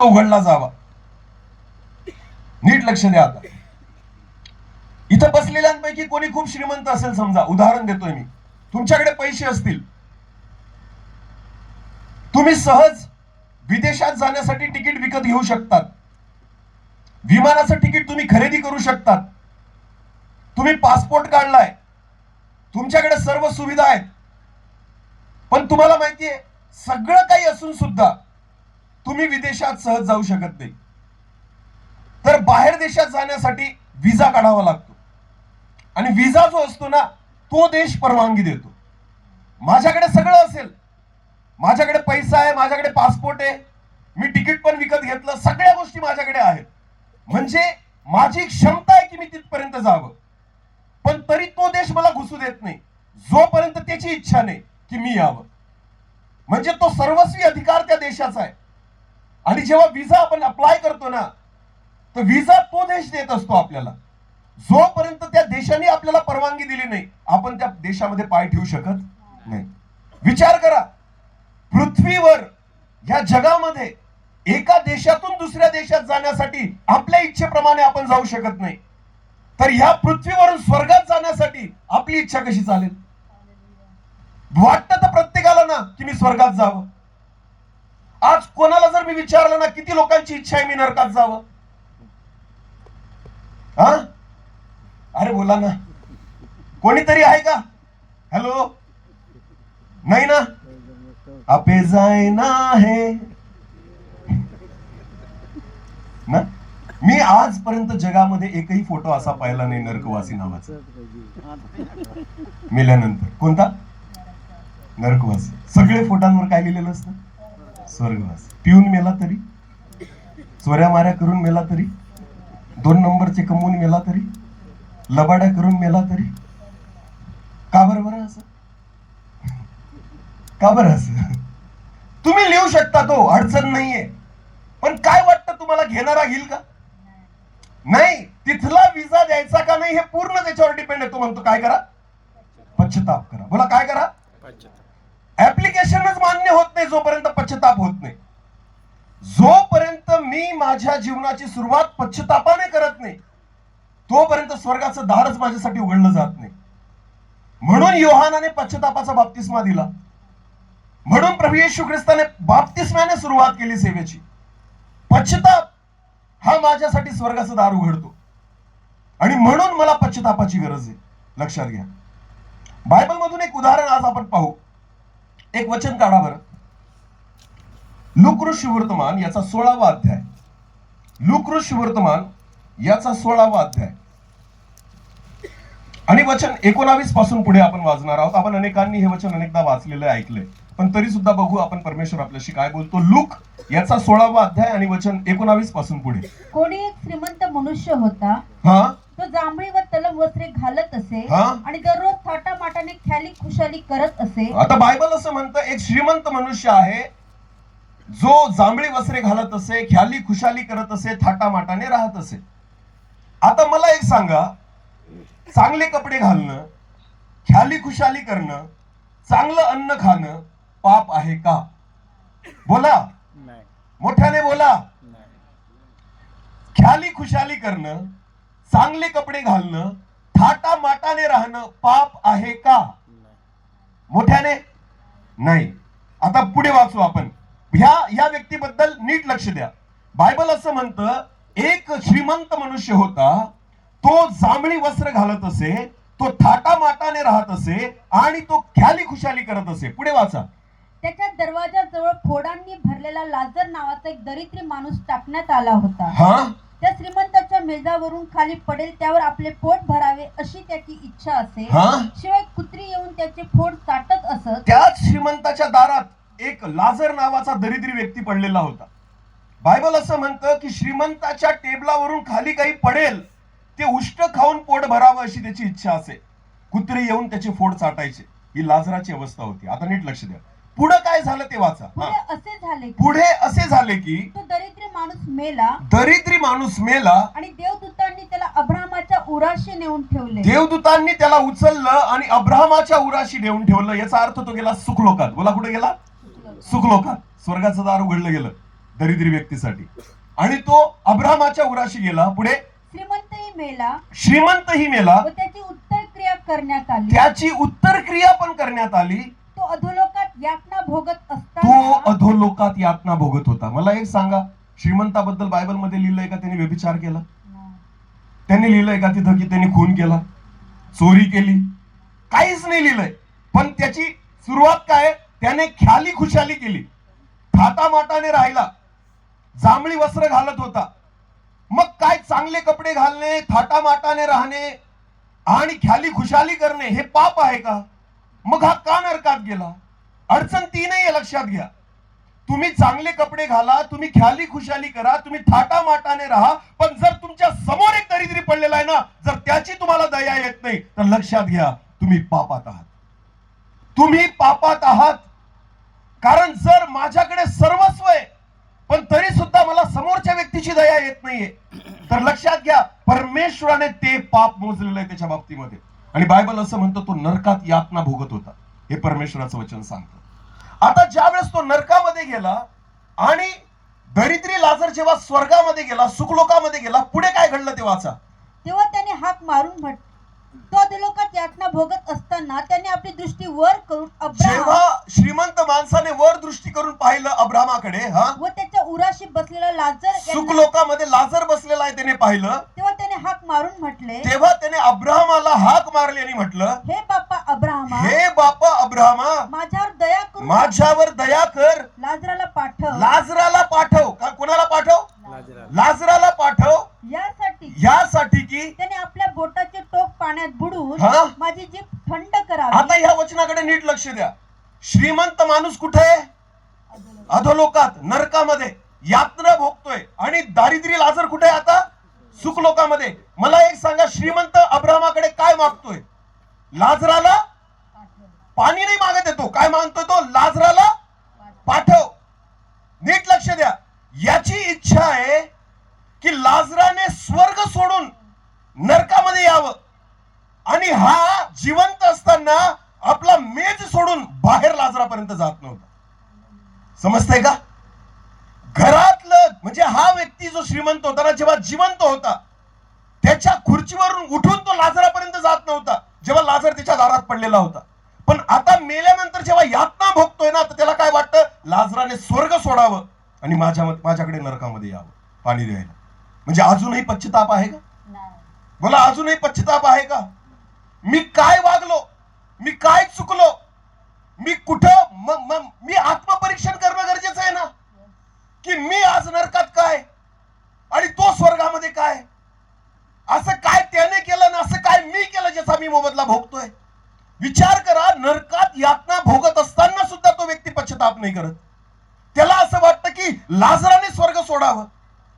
उघडला जावा. नीट लक्ष द्या. आता इथं बसलेल्यांपैकी कोणी खूप श्रीमंत असेल समजा, उदाहरण देतोय मी, तुमच्याकडे पैसे असतील, तुम्ही सहज विदेशात जाण्यासाठी तिकीट विकत घेऊ शकतात. विमानाचं तिकीट तुम्ही खरेदी करू शकतात. तुम्ही पासपोर्ट काढलाय, तुमच्याकडे सर्व सुविधा आहेत. पण तुम्हाला माहितीये, सगळं काही असून सुद्धा तुम्ही विदेशात सहज जाऊ शकत नाही. तर बाहेर देशात जाण्यासाठी व्हिसा काढावा लागतो. आणि व्हिसा जो असतो ना, तो देश परवानगी देतो. माझ्याकडे सगळं असेल, माझ्याकडे पैसा आहे, माझ्याकडे पासपोर्ट आहे, मी तिकीट पण विकत घेतलं, सगळ्या गोष्टी माझ्याकडे आहेत, म्हणजे माझी क्षमता आहे की मी तिथपर्यंत जावं. पण तरी तो देश मला घुसू देत नाही जोपर्यंत त्याची इच्छा नाही की मी यावं. म्हणजे तो सर्वस्वी अधिकार त्या देशाचा आहे. आणि जेव्हा व्हिसा आपण अप्लाय करतो ना, तर व्हिसा तो देश देत असतो आपल्याला. जोपर्यंत त्या देशाने आपल्याला परवानगी दिली नाही, आपण त्या देशामध्ये पाय ठेवू शकत नाही. विचार करा, पृथ्वीवर या जगामध्ये एका देशातून दुसऱ्या देशात जाण्यासाठी आपल्या इच्छेप्रमाणे आपण जाऊ शकत नाही, तर ह्या पृथ्वीवरून स्वर्गात जाण्यासाठी आपली इच्छा कशी चालेल? वाटतं तर प्रत्येकाला ना की मी स्वर्गात जावं. आज कोणाला जर मी विचारलं ना, किती लोकांची इच्छा आहे मी नरकात जावं? हा, अरे बोला ना, कोणीतरी आहे का? हॅलो, नाही ना. आपे जाय ना है ना. मी आजपर्यंत जगामध्ये एकही फोटो असा पाहिला नाही नरकवासी नावाचा. मेल्यानंतर कोणता नरकवासी? सगळे फोटांवर काय लिहिलेलं असतं? स्वर्गवासी. पिऊन मेला तरी, चोऱ्या माऱ्या करून मेला तरी, 2 नंबरचे कमवून मेला तरी, लबाड्या करून मेला तरी. का बरं असं? का बरं असं? तुम्ही लिहू शकता, तो अडचण नाहीये. पण काय वाटतं तुम्हाला, घेणारा घेईल का? नाही. तिथला व्हिसा द्यायचा का नाही हे पूर्ण त्याच्यावर डिपेंड आहे. तो म्हणतो काय करा? पश्चाताप करा. बोला काय करा? ऍप्लिकेशनच मान्य होत नाही जोपर्यंत पश्चाताप होत नाही. जोपर्यंत मी माझ्या जीवनाची सुरुवात पश्चातापाने करत नाही, तोपर्यंत स्वर्गाचं दारच माझ्यासाठी उघडलं जात नाही. म्हणून योहानाने पश्चातापाचा बाप्तिस्मा दिला. म्हणून प्रभू येशू ख्रिस्ताने बाप्तिस्म्याने सुरुवात केली सेवेची. पश्चाताप हा माझ्यासाठी स्वर्गाचं दार उघडतो. आणि म्हणून मला पश्चातापाची गरज आहे. लक्षात घ्या. बायबल मधून एक उदाहरण आज आपण पाहू. एक वचन काढा बरं. लूक शुवर्तमान याचा 16वा अध्याय. लूक शुवर्तमान याचा 16वा अध्याय आणि वचन 19 पासून पुढे आपण वाचणार आहोत. आपण अनेकांनी हे वचन अनेकदा वाचलेलं ऐकलंय, पण तरी सुद्धा बघू आपण परमेश्वर आपल्याशी काय बोलतो. लूक याचा 16वा अध्याय आणि वचन 19 पासून पुढे. कोणी एक श्रीमंत मनुष्य होता. तो जांभळी व तलम वस्त्रे घालत असे आणि दररोज थाटामाटाने ख्याली खुशाली करत असे. आता बायबल असं म्हणतं, एक श्रीमंत मनुष्य आहे जो जांभळी वस्त्रे घालत असे, ख्याली खुशाली करत असे, थाटामाटाने राहत असे. आता मला एक सांगा, चांगले कपडे घालणं, ख्याली खुशाली करणं, चांगलं अन्न खाणं पाप आहे का? बोला, मोठ्याने बोला. ख्याली खुशाली करणं, चांगले कपडे घालणं, थाटा माटाने राहणं पाप आहे का? मोठ्याने नाही. आता पुढे वाचू आपण. या व्यक्तीबद्दल नीट लक्ष द्या. बायबल असं म्हणतं, एक श्रीमंत मनुष्य होता, तो जांभळी वस्त्र घालत असे, तो थाटामाटाने राहत असे आणि तो ख्याली खुशाली करत असे. पुढे वाचा. त्याच्या दरवाजाजवळ फोडांनी भरलेला लाजर नावाचा एक दरिद्री माणूस टाकण्यात आला होता. त्या श्रीमंताच्या मेजावरून खाली पडेल त्यावर आपले पोट भरावे अशी त्याची इच्छा असे. शिवाय कुत्री येऊन त्याचे पोट चाटत असत. त्याच श्रीमंताच्या दारात एक लाजर नावाचा दरिद्री व्यक्ती पडलेला होता. बायबल असं म्हणतं की श्रीमंताच्या टेबलावरून खाली काही पडेल ते उष्ट खाऊन पोट भरावं अशी त्याची इच्छा असे. कुत्रे येऊन त्याचे पोट चाटायचे. ही लाजराची अवस्था होती. आता नीट लक्ष द्या. पुढे काय झालं ते वाचा. पुढे असे झाले की तो दरिद्री माणूस मेला. दरिद्री माणूस मेला आणि देवदूतांनी त्याला अब्राहमाच्या उराशी नेऊन ठेवले. देवदूतांनी त्याला उचललं आणि अब्राहमाच्या उराशी नेऊन ठेवलं. याचा अर्थ तो गेला सुखलोकात. बोला, कुठे गेला? सुखलोकात. स्वर्गाचं दार उघडलं गेलं. दरिद्री व्यक्तीसाठी. आणि तो अब्रामाच्या उराशी गेला. पुढे श्रीमंतही मेला व त्याची उत्तर क्रिया करण्यात आली. त्याची उत्तर क्रिया पण करण्यात आली. तो अधोलोकात यातना भोगत तो असताना अधोलोकात यातना भोगत होता. मला एक सांगा, श्रीमंताबद्दल बायबल मध्ये लिहिलंय का त्याने व्यभिचार केला? त्यांनी लिहिलंय का तिथं की त्यांनी खून केला, चोरी केली? काहीच नाही लिहिलंय. पण त्याची सुरुवात काय? त्याने ख्याली खुशाली केली, थाटामाटाने राहिला, जांभळी वस्त्र घालत होता. मग काय, चांगले कपडे घालणे, थाटामाटाने राहणे आणि ख्याली खुशाली करणे हे पाप आहे का? मग हा का नरकात गेला? अडचण ती नाही आहे, लक्षात घ्या. तुम्ही चांगले कपडे घाला, तुम्ही ख्याली खुशाली करा, तुम्ही थाटामाटाने राहा, पण जर तुमच्या समोर एक दरिद्री पडलेला आहे ना, जर त्याची तुम्हाला दया येत नाही, तर लक्षात घ्या तुम्ही पापात आहात. तुम्ही पापात आहात. कारण जर माझ्याकडे सर्वस्व आहे पण तरी सुद्धा मला समोरच्या व्यक्तीची दया येत नाहीये, तर लक्षात घ्या परमेश्वराने ते पाप मोजलेलं आहे त्याच्या बाबतीमध्ये. आणि बायबल असं म्हणतो तो नरकात यातना भोगत होता. हे परमेश्वराचं वचन सांगतं. आता ज्यावेळेस तो नरकामध्ये गेला आणि दरिद्री लाजर जेव्हा स्वर्गामध्ये गेला, सुखलोकामध्ये गेला, पुढे काय घडलं ते वाचा. तेव्हा त्याने हाक मारून म्हटलं, तो अधोलोकात यातना भोगत असताना त्याने आपली दृष्टी वर करून जेव्हा श्रीमंत माणसाने वर दृष्टी करून पाहिलं अब्रामाकडे, व त्याच्या उराशी बसलेला लाजर सुखलोकामध्ये लाजर बसलेला आहे त्याने पाहिलं, तेव्हा त्याने हाक मारून म्हटले, तेव्हा त्याने अब्रामाला हाक मारली आणि म्हटलं, हे बापा अब्राहमा, हे बापा अब्राहमा, माझ्यावर दया करून माझ्यावर दया कर, लाजराला पाठव. लाजराला पाठव. कोणाला पाठव? लाजराला पाठव. यासाठी की त्याने आपल्या बोटाचे टोक पाण्यात बुडून माझी जीभ थंड करावी. आता ह्या वचनाकडे नीट लक्ष द्या. श्रीमंत माणूस कुठे आहे? अधोलोकात, नरकामध्ये यातना भोगतोय. आणि दारिद्र्य लाजर कुठे आहे आता? सुखलोकामध्ये. मला एक सांगा, श्रीमंत अब्रामाकडे काय मागतोय? लाजराला पाणी नाही मागत येतो. काय मागतोय तो? लाजराला पाठव. नीट लक्ष द्या. याची इच्छा आहे की लाजराने स्वर्ग सोडून नरकामध्ये यावं आणि हा जिवंत असताना आपला मेज सोडून बाहेर लाजरापर्यंत जात नव्हता. समजतंय का? घरातलं म्हणजे हा व्यक्ती जो श्रीमंत होता ना, जेव्हा जिवंत होता त्याच्या खुर्चीवरून उठून तो लाजरापर्यंत जात नव्हता, जेव्हा लाजर त्याच्या दारात पडलेला होता. पण आता मेल्यानंतर जेव्हा यातना भोगतोय ना, तर त्याला काय वाटतं? लाजराने स्वर्ग सोडावं आणि माझ्याकडे नरकामध्ये यावं पाणी द्यायला. म्हणजे अजूनही पश्चाताप आहे का? बोला, अजूनही पश्चाताप आहे का? मी काय वागलो, मी काय चुकलो, मी कुठं, मी आत्मपरीक्षण करणं गरजेचं आहे ना, की मी आज नरकात काय आणि तो स्वर्गामध्ये काय. असं काय त्याने केलं ना, असं काय मी केलं ज्याचा मी मोबदला भोगतोय. विचार करा, नरकात यातना भोगत असताना सुद्धा तो व्यक्ती पश्चाताप नाही करत. त्याला असं वाटतं की लाजराने स्वर्ग सोडावं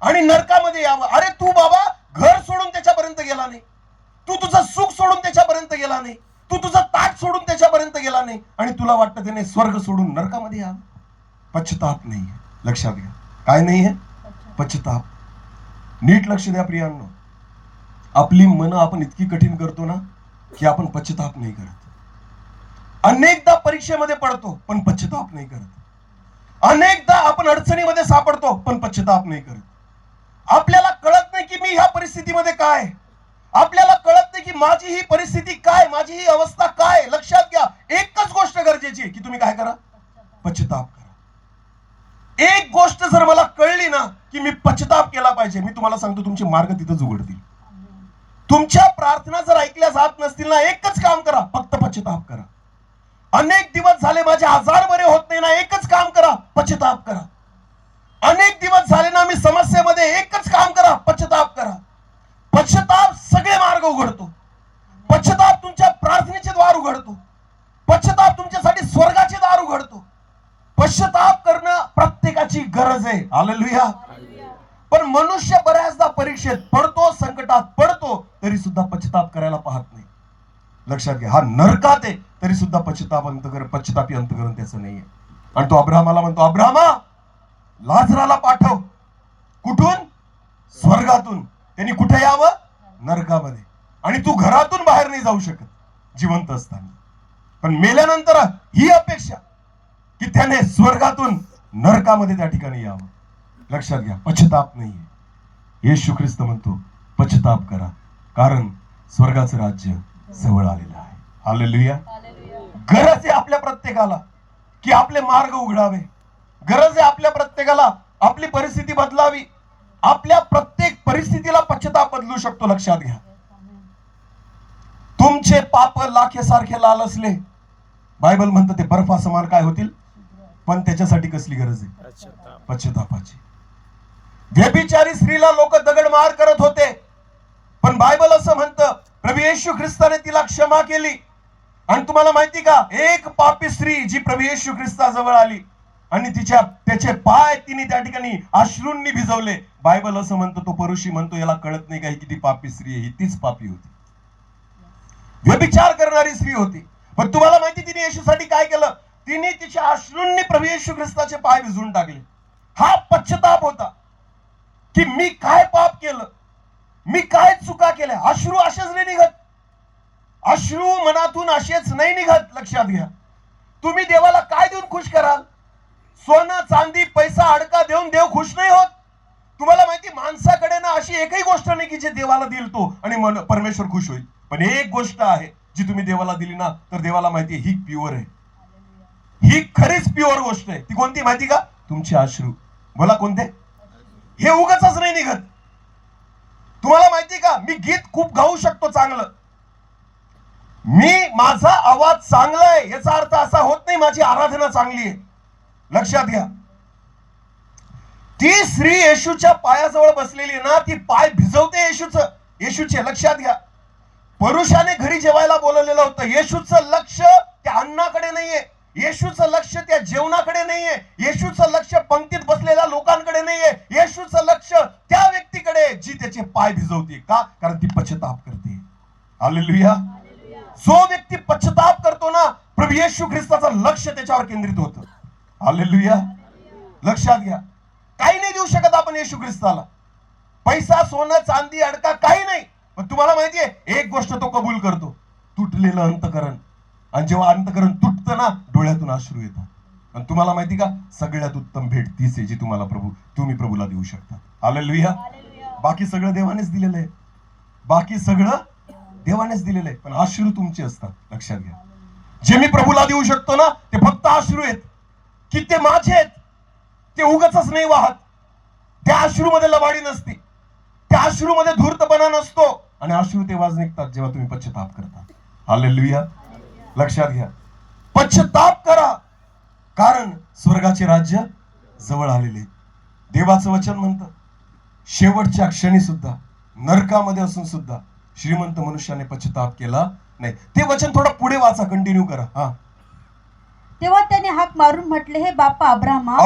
आणि नरकामध्ये यावं. अरे तू बाबा घर सोडून त्याच्यापर्यंत गेला नाही, तू तुझं सुख सोडून त्याच्यापर्यंत गेला नाही, तू तुझं ताट सोडून त्याच्यापर्यंत गेला नाही आणि तुला वाटतं त्याने स्वर्ग सोडून नरकामध्ये यावं. पश्चाताप नाहीये. लक्षात घ्या, काय नाहीये? पश्चाताप. नीट लक्ष द्या प्रियांनो. आपली मनं आपण इतकी कठीण करतो ना की आपण पश्चाताप नाही करत. अनेकदा परीक्षेमध्ये पडतो पण पश्चाताप नाही करत. अनेकदा आपण अडचणीमध्ये सापडतो पण पश्चाताप नाही करत. आपल्याला कळत नाही की मी ह्या परिस्थितीमध्ये काय, आपल्याला कळत नाही की माझी ही परिस्थिती काय, माझी ही अवस्था काय. लक्षात घ्या, एकच गोष्ट गरजेची आहे की तुम्ही काय करा? पश्चाताप करा. एक गोष्ट जर मला कळली ना की मी पश्चाताप केला पाहिजे, मी तुम्हाला सांगतो तुमचे मार्ग तिथंच उघडतील. तुमच्या प्रार्थना जर ऐकल्या जात नसतील ना, एकच काम करा, फक्त पश्चाताप करा. अनेक दिवस झाले माझे आजार बरे होत नाही ना, एकच काम करा, पश्चाताप करा. अनेक दिवस झाले ना मी समस्येमध्ये, एकच काम करा, पश्चाताप करा. पश्चाताप सगळे मार्ग उघडतो. पश्चाताप तुमच्या प्रार्थनेचे द्वार उघडतो. पश्चाताप तुमच्यासाठी स्वर्गाचे दार उघडतो. पश्चाताप करणं प्रत्येकाची गरज आहे. हालेलुया. पण मनुष्य बऱ्याचदा परीक्षेत पडतो, संकटात पडतो, तरी सुद्धा पश्चाताप करायला पाहत नाही. लक्षात घ्या, हा नरकात आहे तरी सुद्धा पश्चातापी अंतकरण त्याचं नाहीये. आणि तो अब्राहमाला म्हणतो, अब्राहमा लाजराला पाठव. कुठून? स्वर्गातून. त्यांनी कुठे यावं? नरकामध्ये. आणि तू घरातून बाहेर नाही जाऊ शकत जिवंत असताना, पण मेल्यानंतर ही अपेक्षा की त्याने स्वर्गातून नरकामध्ये त्या ठिकाणी यावं. लक्षात घ्या, पश्चाताप नाहीये. येशू ख्रिस्त म्हणतो पश्चाताप करा, कारण स्वर्गाचं राज्य जवळ आलेलं आहे. हालेलुया. गरज आहे आपल्या प्रत्येकाला की आपले मार्ग उघडावे. गरज आहे आपल्या प्रत्येकाला आपली परिस्थिती बदलावी. आपल्या प्रत्येक परिस्थितीला पश्चाताप बदलू शकतो. लक्षात घ्या, तुमचे पाप लाखेसारखे लाल असले, बायबल म्हणतं ते बर्फा समान काय होतील, पण त्याच्यासाठी कसली गरज आहे, पश्चातापाची. व्यभिचारी स्त्रीला लोक दगडमार करत होते, पण बायबल असं म्हणतं प्रभू येशू ख्रिस्ताने तिला क्षमा केली. आणि तुम्हाला माहिती का, एक पापी स्त्री जी प्रभू येशू ख्रिस्ताजवळ आली आणि त्याचे पाय तिने त्या ठिकाणी अश्रूंनी भिजवले. बायबल असं म्हणतो, तो परुषी म्हणतो याला कळत नाही का ही किती पापी स्त्री आहे. ही तीच पापी होती, व्यभिचार करणारी स्त्री होती. पण तुम्हाला माहिती तिने येशूसाठी काय केलं, तिने तिच्या अश्रूंनी प्रभू येशू ख्रिस्ताचे पाय भिजवून टाकले. हा पश्चाताप होता की मी काय पाप केलं, मी काय चुका केल्या. अश्रू असेच नाही निघत, अश्रू मनातून असेच नाही निघत. लक्षात घ्या, तुम्ही देवाला काय देऊन खुश कराल, सोनं चांदी पैसा अडका देऊन देव खुश नाही होत. तुम्हाला माहिती, माणसाकडे ना अशी एकही गोष्ट नाही की जे देवाला दिल तो आणि परमेश्वर खुश होईल. पण एक गोष्ट आहे जी तुम्ही देवाला दिली ना, तर देवाला माहिती ही प्युअर आहे, ही खरीच प्युअर गोष्ट आहे. ती कोणती माहिती का, तुमचे अश्रू. बोला कोणते, हे उगाचच नाही निघत. तुम्हाला माहिती का, मी गीत खूप गाऊ शकतो चांगलं, माझा आवाज चांगला आहे याचा अर्थ असा होत नाही माझी आराधना चांगली आहे. लक्षात घ्या, ती स्त्री येशूच्या पायाजवळ बसलेली ना, ती पाय भिजवते येशूचे. लक्षात घ्या, पुरुषाने घरी जेवायला बोलवलेलं होतं. येशूचं लक्ष त्या अन्नाकडे नाहीये, येशूचं लक्ष त्या जेवणाकडे नाहीये, येशूचं लक्ष पंक्तीत बसलेल्या लोकांकडे नाहीये. येशूचं लक्ष त्या व्यक्तीकडे जी त्याचे पाय भिजवते. का, कारण ती पश्चाताप करते. हालेलुया. जो व्यक्ती पश्चाताप करतो ना, प्रभू येशू ख्रिस्ताचं लक्ष त्याच्यावर केंद्रित होतं. हालेलुया. लक्षात घ्या, काही नाही देऊ शकत आपण येशू ख्रिस्ताला, पैसा सोनं चांदी अडका काही नाही. पण तुम्हाला माहितीये एक गोष्ट तो कबूल करतो, तुटलेलं अंतकरण. आणि जेव्हा अंतकरण तुटतं ना, डोळ्यातून अश्रू येतात. आणि तुम्हाला माहिती का, सगळ्यात उत्तम भेट तीच आहे जी तुम्ही प्रभूला देऊ शकता. हालेलुया. बाकी सगळं देवानेच दिलेलं आहे, बाकी सगळं देवानेच दिलेलं आहे, पण अश्रू तुमचे असतात. लक्षात घ्या, जे मी प्रभूला देऊ शकतो ना, ते फक्त अश्रू आहेत की ते माझे आहेत. ते उगाचच नाही वाहत, त्या अश्रूमध्ये लबाडी नसते, त्या अश्रूमध्ये धूर्तपणा नसतो. आणि अश्रू तेव्हाच निघतात जेव्हा तुम्ही पश्चाताप करता. हालेलुया. लक्षात घ्या, पश्चाताप करा, कारण स्वर्गाचे राज्य जवळ आलेले. देवाचं वचन म्हणतं शेवटच्या क्षणी सुद्धा, नरकामध्ये असून सुद्धा श्रीमंत मनुष्याने पश्चाताप केला नाही. ते वचन थोडं पुढे वाचा, कंटिन्यू करा. हा. तेव्हा त्याने हाक मारून म्हटले, हे बापा अब्राहमा,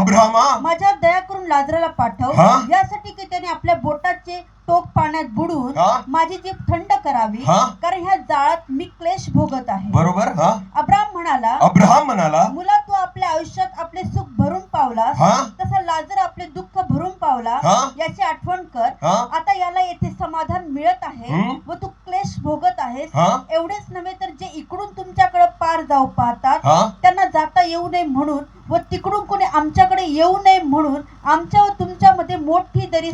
माझ्यावर दया करून लाजराला पाठव, यासाठी की त्याने आपल्या बोटाचे टोक पाण्यात बुडून माझी जीभ थंड करावी, कारण ह्या जाळात मी क्लेश भोगत आहे. बरोबर. अब्राहम म्हणाला, मुला तू आपल्या आयुष्यात आपले सुख भरून पावलास, तसा लाजर आपले दुःख भरून पावला, याची आठवण कर. आता याला येथे समाधान मिळत आहे व तू क्लेश भोगत आहेस. एवढेच नव्हे तर जे इकडून तुमच्याकडे पार जाऊ पाहतात त्यांना जाता येऊ नये म्हणून, व तिकडून कोणी आमच्याकडे येऊ नये म्हणून आमच्या व तुमच्यामध्ये मोठी दरी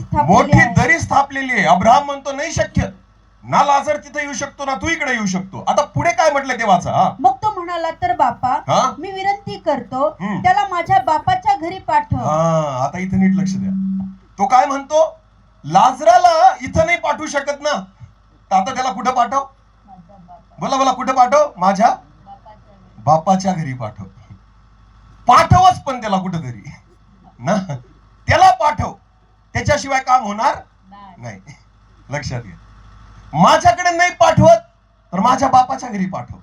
स्थापलेली आहे. अब्राहम म्हणतो नाही शक्य ना, लाजर तिथे येऊ शकतो ना तू इकडे येऊ शकतो. आता पुढे काय म्हटलं ते वाचा. मग तो म्हणाला, तर बापा मी विनंती करतो त्याला माझ्या बापाच्या घरी पाठव. आता इथे नीट लक्ष द्या, तो काय म्हणतो, लाजराला इथं नाही पाठवू शकत ना, आता त्याला कुठं पाठव, बोला कुठं पाठव, माझ्या बापाच्या घरी पाठव. पाठवच पण त्याला कुठंतरी ना, त्याला पाठव, त्याच्याशिवाय काम होणार नाही. लक्षात घ्या, माझ्याकडे नाही पाठवत तर माझ्या बापाच्या घरी पाठव.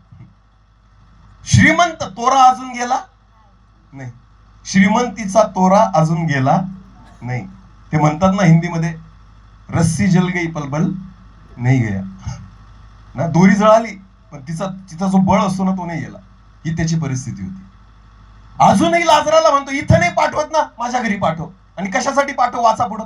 श्रीमंत तोरा अजून गेला नाही, श्रीमंतीचा तोरा अजून गेला नाही. ते म्हणतात ना हिंदीमध्ये, रस्सी जल गई पलबल नाही गया ना, दोरी जळाली पण तिचा जो बळ असतो ना तो नाही गेला. ही त्याची परिस्थिती होती. अजूनही लाजराला म्हणतो इथं नाही पाठवत ना, माझ्या घरी पाठव. आणि कशासाठी पाठव, वाचा पुढं.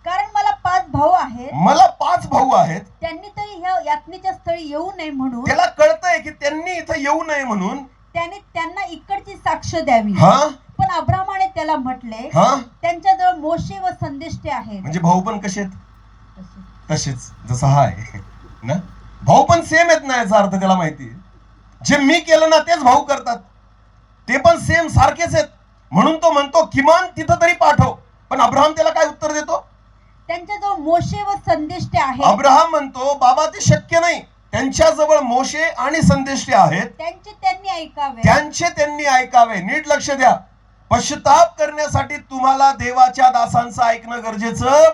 कारण मला 5 भाऊ आहेत, त्यांनी तरी ह्या यातनेच्या स्थळी येऊ नये म्हणून, त्याला कळतंय की त्यांनी इथं येऊ नये म्हणून त्याने त्यांना इकडची साक्ष द्यावी. हा पण अब्रामाने त्याला म्हटले, हा त्यांच्याजवळ मोशे व संदेष्टे आहेत. म्हणजे भाऊ पण कसे आहेत? तसेच जसा हा आहे ना. भाऊ पण सेम आहेत ना, याचा अर्थ त्याला माहिती आहे. जे मी केलं ना तेच भाऊ करतात, ते पण सेम सारखेच आहेत. म्हणून तो म्हणतो किमान तिथं तरी पाठव. पण अब्राहम त्याला काय उत्तर देतो? त्यांच्याजवळ मोशे व संदेष्टे आहेत. अब्राहम म्हणतो बाबा ते शक्य नाही, त्यांच्याजवळ मोशे आणि संदेष्टे आहेत, त्यांचे त्यांनी ऐकावे. त्यांचे त्यांनी ऐकावे. नीट लक्ष द्या, पश्चाताप करण्यासाठी तुम्हाला देवाच्या दासांचं ऐकणं गरजेचं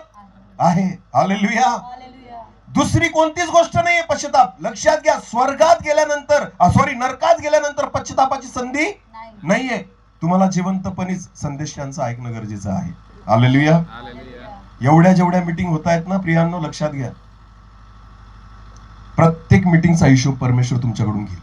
आहे. हालेलुया. हालेलुया. दुसरी कोणतीच गोष्ट नाहीये पश्चाताप. लक्षात घ्या, स्वर्गात गेल्यानंतर नरकात गेल्यानंतर पश्चातापाची संधी नाही. नाहीये. तुम्हाला जिवंतपणीच संदेशांचं ऐकणं गरजेचं आहे. हालेलुया. एवढ्या जेवढ्या मीटिंग होत आहेत ना प्रियांनो, लक्षात घ्या, प्रत्येक मीटिंगचा हिशोब परमेश्वर तुमच्याकडून घेईल.